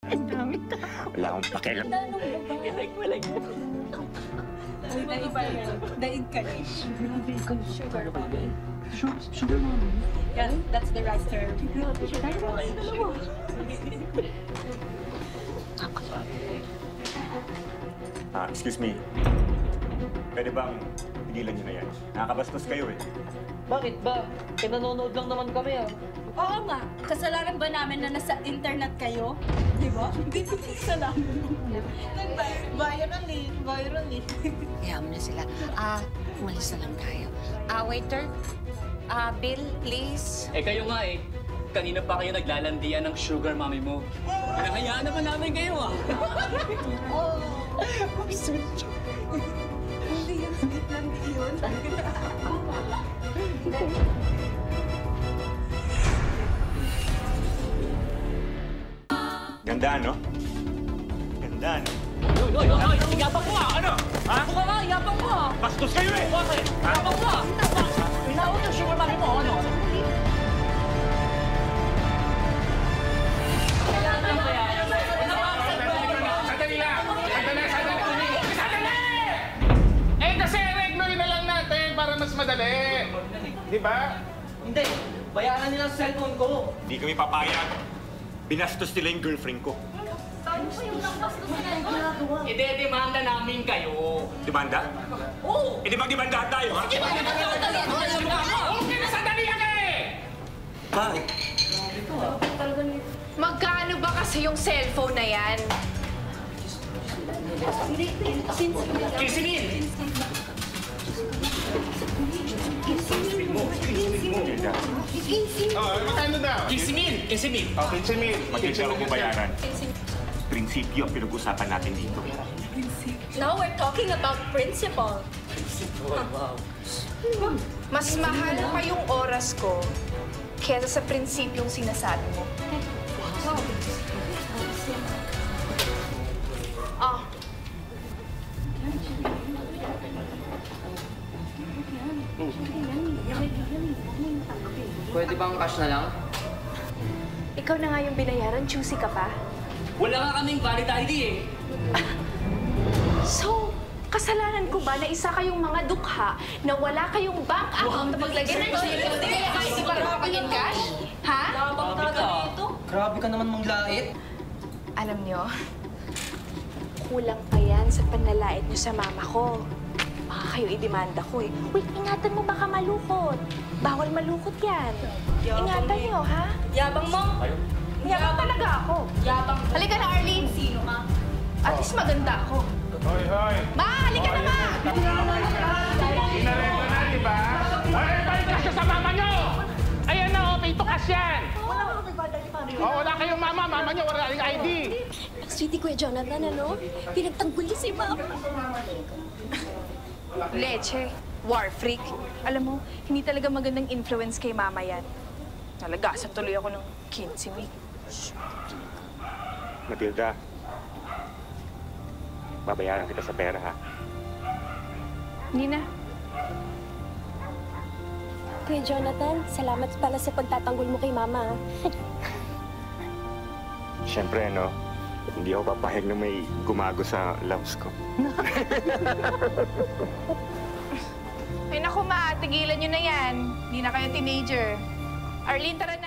Ang dami tao. Wala akong pakialam. Like mo. Daig ka rin. Sugar mommy. Sugar mommy? Yeah, that's the right term. Excuse me. Pwede bang tigilan niyo na yan? Nakakabastos kayo eh. Bakit ba? Nanonood lang naman kami Oo nga. Kasalanan ba namin na nasa internet kayo? Di ba? Hindi ko kasalanan. Viral eh. Kaya mo na sila. Umalis na lang tayo. Waiter, bill, please. Kayo nga Kanina pa kayo naglalandian ng sugar mommy mo. Pinahayaan naman namin kayo Sweet. Hindi yan, sweet lang yun. Ganda, no? Ganda, no? Hoy! Yabang mo Ano? Ha? Buka nga, yabang mo Bastos kayo eh! Bakit? Yabang mo Pinawag yung sugar mommy mo, ano? Kasi regloy na lang natin para mas madali. Di ba? Hindi. Bayaran nila sa cellphone ko. Hindi kami papayag. Binastos nila yung girlfriend ko. Ide-demanda namin kayo. Demanda? Oo! Di mag-demandahan tayo, ha? Okay na sandali Bakit? Magkano ba kasi yung cellphone na yan? 15,000. Magkano daw? 15,000. 15,000. Magkita ako bayaran. Prinsipyo ang pinag-usapan natin dito. Now we're talking about principle. Mas mahal pa yung oras ko kesa sa prinsipyong sinasabi mo. Pwede bang cash na lang? Ikaw na nga yung binayaran, choosy ka pa. Wala nga kaming valid ID So, kasalanan ko ba na isa kayong mga dukha na wala kayong bank account na paglagay ng cellphone kaya hindi para makapag-encash? Ha? Grabe ka naman manglait. Alam nyo, kulang pa yan sa panlalait nyo sa mama ko. Baka kayo idemanda ko eh. Uy, ingatan mo baka malukot. Bawal malukot yan. Ingatan nyo, ha? Yabang mo. Yabang talaga ako. Yabang. Halika na, Arlene. Sino ka? At least maganda ako. Hoy! Ma, halika na, ma! Inareglo na, di ba? Balik cash sa mama nyo! Ayan na, pito cash yan! Wala kayong mama nyo, wala kayong ID. Sweetie Kuya Jonathan, ano? Pinagtanggol niya si Mama. Leche, war freak. Alam mo, hindi talaga magandang influence kay mama yan. Nalagasan tuloy ako ng 15,000. Matilda, babayaran kita sa pera, ha? Hindi na. Kuya Jonathan, salamat pala sa pagtatanggol mo kay Mama. Siyempre, no? Hindi ako papahig na may gumago sa loves ko. Ay naku, ma, tigilan nyo na yan. Hindi na kayo teenager. Arlene, tara na.